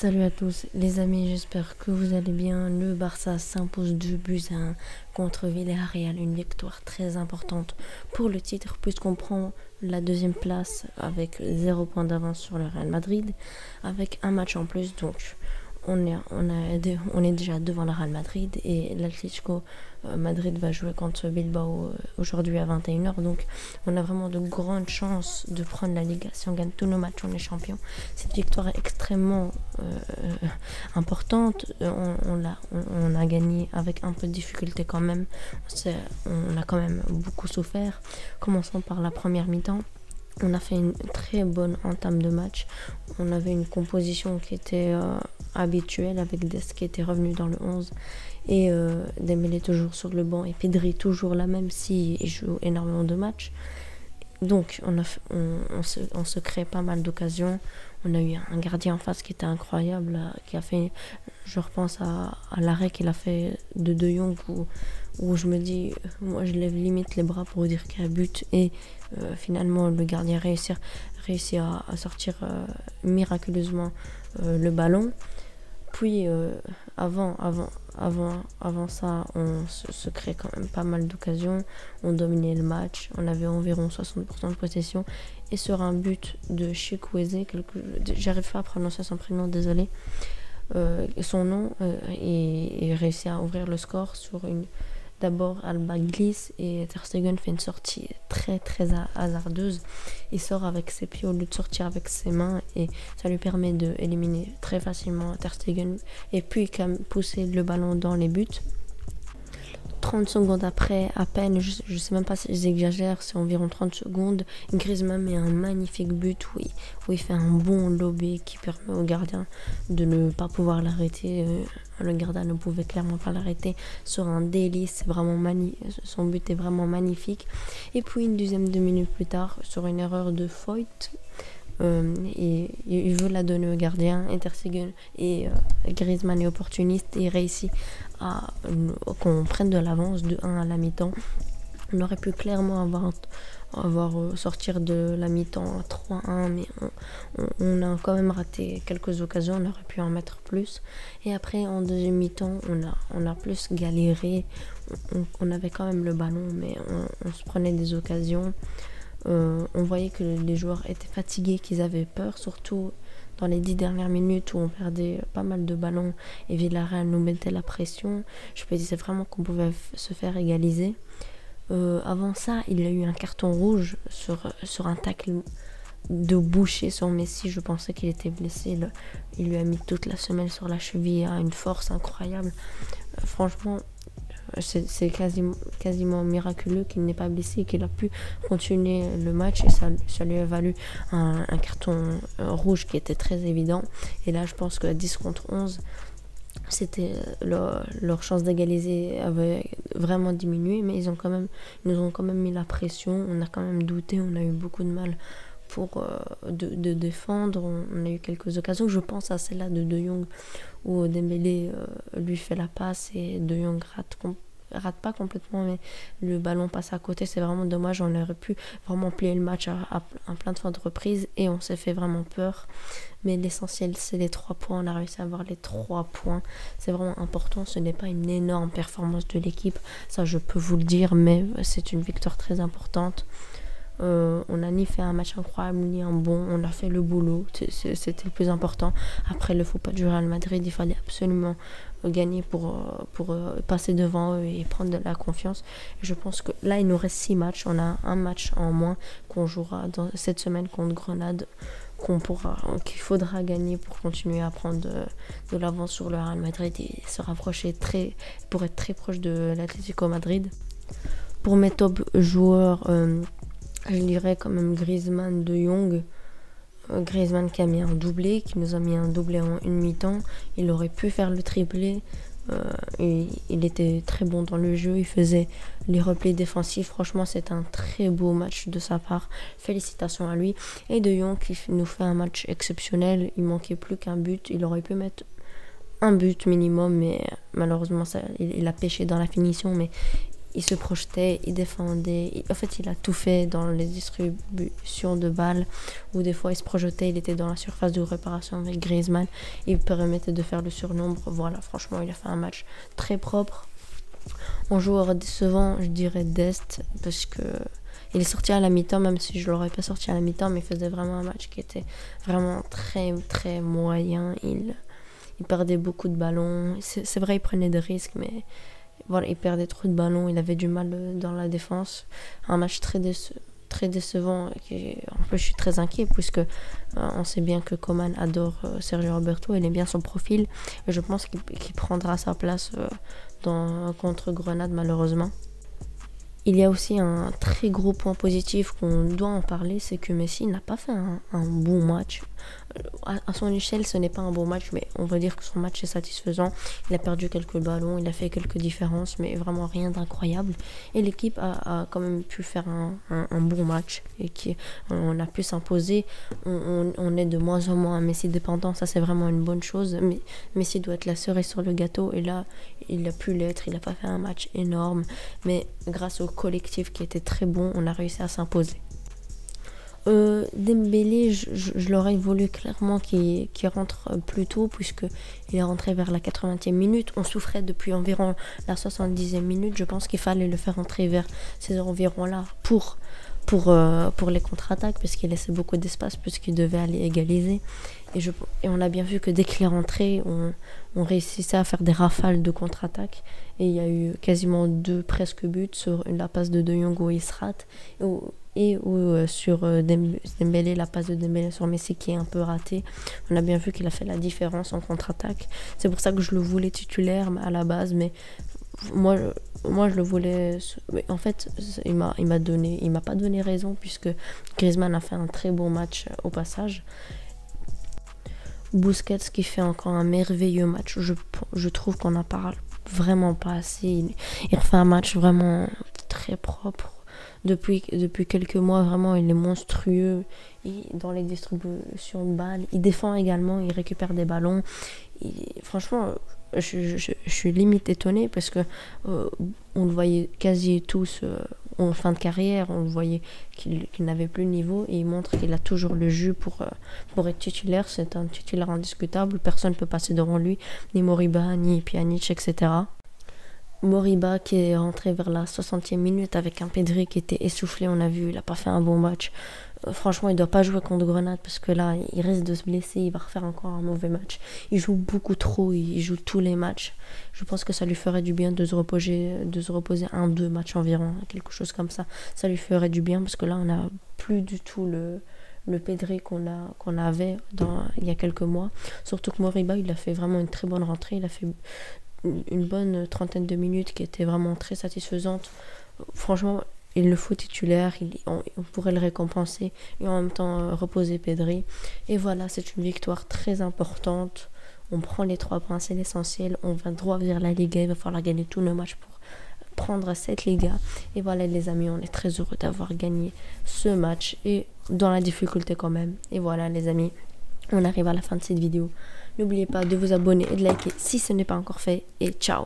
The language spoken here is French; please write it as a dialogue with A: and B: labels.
A: Salut à tous les amis, j'espère que vous allez bien. Le Barça s'impose 2 buts à 1 contre Villarreal, une victoire très importante pour le titre puisqu'on prend la deuxième place avec 0 point d'avance sur le Real Madrid avec un match en plus. Donc on est déjà devant le Real Madrid et l'Atlético Madrid va jouer contre Bilbao aujourd'hui à 21h. Donc on a vraiment de grandes chances de prendre la Liga. Si on gagne tous nos matchs, on est champion. Cette victoire est extrêmement importante. On a gagné avec un peu de difficulté quand même. On a quand même beaucoup souffert. Commençons par la première mi-temps. On a fait une très bonne entame de match. On avait une composition qui était habituelle avec Dest qui était revenu dans le 11 et Dembélé toujours sur le banc et Pedri toujours là même s'il joue énormément de matchs. Donc on se crée pas mal d'occasions. On a eu un gardien en face qui était incroyable, qui a fait, je repense à l'arrêt qu'il a fait de Jong où je me dis, moi je lève limite les bras pour dire qu'il y a but et finalement le gardien réussit à sortir miraculeusement le ballon. Puis avant ça, on se crée quand même pas mal d'occasions. On dominait le match. On avait environ 60% de possession. Et sur un but de Chukwueze, j'arrive pas à prononcer son prénom, désolé, son nom, et réussit à ouvrir le score sur une. D'abord, Alba glisse et Ter Stegen fait une sortie très très hasardeuse. Il sort avec ses pieds au lieu de sortir avec ses mains et ça lui permet d'éliminer très facilement Ter Stegen et puis quand même pousser le ballon dans les buts. 30 secondes après, à peine, je sais même pas si j'exagère, c'est environ 30 secondes, Griezmann met un magnifique but où il fait un bon lobé qui permet au gardien de ne pas pouvoir l'arrêter. Le gardien ne pouvait clairement pas l'arrêter sur un délice, son but est vraiment magnifique. Et puis une deuxième de minutes plus tard, sur une erreur de Foyt, et il veut la donner au gardien. Ter Stegen et Griezmann est opportuniste et réussit à qu'on prenne de l'avance de 1 à la mi-temps. On aurait pu clairement avoir sortir de la mi-temps 3-1, mais on a quand même raté quelques occasions, on aurait pu en mettre plus. Et après, en deuxième mi-temps, on a plus galéré. On avait quand même le ballon, mais on se prenait des occasions. On voyait que les joueurs étaient fatigués, qu'ils avaient peur, surtout dans les 10 dernières minutes où on perdait pas mal de ballons et Villarreal nous mettait la pression. Je me disais vraiment qu'on pouvait se faire égaliser. Avant ça, il y a eu un carton rouge sur un tacle de Boucher sur Messi. Je pensais qu'il était blessé. Il lui a mis toute la semelle sur la cheville à une force incroyable. Franchement, c'est quasiment miraculeux qu'il n'ait pas blessé et qu'il a pu continuer le match et ça lui a valu un carton rouge qui était très évident. Et là, je pense que à 10 contre 11, c'était leur chance d'égaliser avait vraiment diminué, mais ils nous ont quand même mis la pression. On a quand même douté, on a eu beaucoup de mal pour de défendre. On a eu quelques occasions. Je pense à celle-là de Jong où Dembélé lui fait la passe et De Jong rate pas complètement, mais le ballon passe à côté. C'est vraiment dommage. On aurait pu vraiment plier le match à plein de fois de reprises et on s'est fait vraiment peur. Mais l'essentiel, c'est les 3 points. On a réussi à avoir les 3 points. C'est vraiment important. Ce n'est pas une énorme performance de l'équipe, ça je peux vous le dire, mais c'est une victoire très importante. On n'a ni fait un match incroyable ni un bon, on a fait le boulot, c'était le plus important. Après le faux pas du Real Madrid, il fallait absolument gagner pour passer devant eux et prendre de la confiance. Et je pense que là il nous reste 6 matchs, on a un match en moins qu'on jouera cette semaine contre Grenade, qu'il faudra gagner pour continuer à prendre de l'avance sur le Real Madrid et se rapprocher pour être très proche de l'Atlético Madrid. Pour mes top joueurs, je dirais quand même Griezmann, De Jong. Griezmann qui a mis un doublé, qui nous a mis un doublé en une mi-temps. Il aurait pu faire le triplé. Il était très bon dans le jeu, il faisait les replis défensifs. Franchement, c'est un très beau match de sa part. Félicitations à lui. Et De Jong qui nous fait un match exceptionnel. Il manquait plus qu'un but. Il aurait pu mettre un but minimum, mais malheureusement, il a pêché dans la finition. Mais il se projetait, il défendait. En fait, il a tout fait dans les distributions de balles, où des fois il se projetait, il était dans la surface de réparation avec Griezmann, il permettait de faire le surnombre. Voilà, franchement, il a fait un match très propre. En joueur décevant, je dirais Dest, parce que il est sorti à la mi-temps, même si je l'aurais pas sorti à la mi-temps, mais il faisait vraiment un match qui était vraiment très très moyen. Il perdait beaucoup de ballons. C'est vrai, il prenait des risques, mais voilà, il perdait trop de ballons. Il avait du mal dans la défense. Un match très décevant. En plus, je suis très inquiet, puisque on sait bien que Coman adore Sergio Roberto. Il aime bien son profil. Et je pense qu'il prendra sa place contre Grenade, malheureusement. Il y a aussi un très gros point positif qu'on doit en parler, c'est que Messi n'a pas fait un bon match. À son échelle, ce n'est pas un bon match, mais on va dire que son match est satisfaisant. Il a perdu quelques ballons, il a fait quelques différences, mais vraiment rien d'incroyable. Et l'équipe a quand même pu faire un bon match et on a pu s'imposer. On est de moins en moins Messi dépendant, ça c'est vraiment une bonne chose. Mais Messi doit être la cerise sur le gâteau, et là, il a pu l'être. Il n'a pas fait un match énorme, mais grâce au collectif qui était très bon, on a réussi à s'imposer. Dembélé, je l'aurais voulu clairement qu'il rentre plus tôt, puisqu'il est rentré vers la 80e minute. On souffrait depuis environ la 70e minute. Je pense qu'il fallait le faire rentrer vers ces environs-là pour les contre-attaques, parce qu'il laissait beaucoup d'espace, puisqu'il devait aller égaliser. Et on a bien vu que dès qu'il est rentré, on réussissait à faire des rafales de contre-attaque. Et il y a eu quasiment 2 presque buts sur la passe de Jong où il se rate, et sur Dembélé, la passe de Dembélé sur Messi qui est un peu ratée. On a bien vu qu'il a fait la différence en contre-attaque. C'est pour ça que je le voulais titulaire à la base, mais moi je le voulais. En fait, il m'a pas donné raison, puisque Griezmann a fait un très bon match au passage. Busquets qui fait encore un merveilleux match. Je trouve qu'on en parle vraiment pas assez. Il refait un match vraiment très propre. Depuis quelques mois, vraiment, il est monstrueux dans les distributions de balles. Il défend également, il récupère des ballons. Franchement, je suis limite étonnée, parce que on le voyait quasi tous en fin de carrière. On le voyait qu'il n'avait plus le niveau, et il montre qu'il a toujours le jus pour être titulaire. C'est un titulaire indiscutable. Personne ne peut passer devant lui, ni Moriba, ni Pjanic, etc. Moriba qui est rentré vers la 60e minute avec un Pedri qui était essoufflé, on a vu, il n'a pas fait un bon match. Franchement, il ne doit pas jouer contre Grenade, parce que là, il risque de se blesser, il va refaire encore un mauvais match. Il joue beaucoup trop, il joue tous les matchs. Je pense que ça lui ferait du bien de se reposer 1-2 matchs environ, quelque chose comme ça. Ça lui ferait du bien, parce que là, on n'a plus du tout le Pedri qu'on avait il y a quelques mois. Surtout que Moriba, il a fait vraiment une très bonne rentrée, il a fait une bonne trentaine de minutes qui était vraiment très satisfaisante. Franchement, il le faut titulaire, on pourrait le récompenser et en même temps reposer Pedri. Et voilà, c'est une victoire très importante. On prend les 3 points, c'est l'essentiel. On va droit vers la Liga, il va falloir gagner tous nos matchs pour prendre cette Liga. Et voilà les amis, on est très heureux d'avoir gagné ce match, et dans la difficulté quand même. Et voilà les amis, on arrive à la fin de cette vidéo. N'oubliez pas de vous abonner et de liker si ce n'est pas encore fait, et ciao!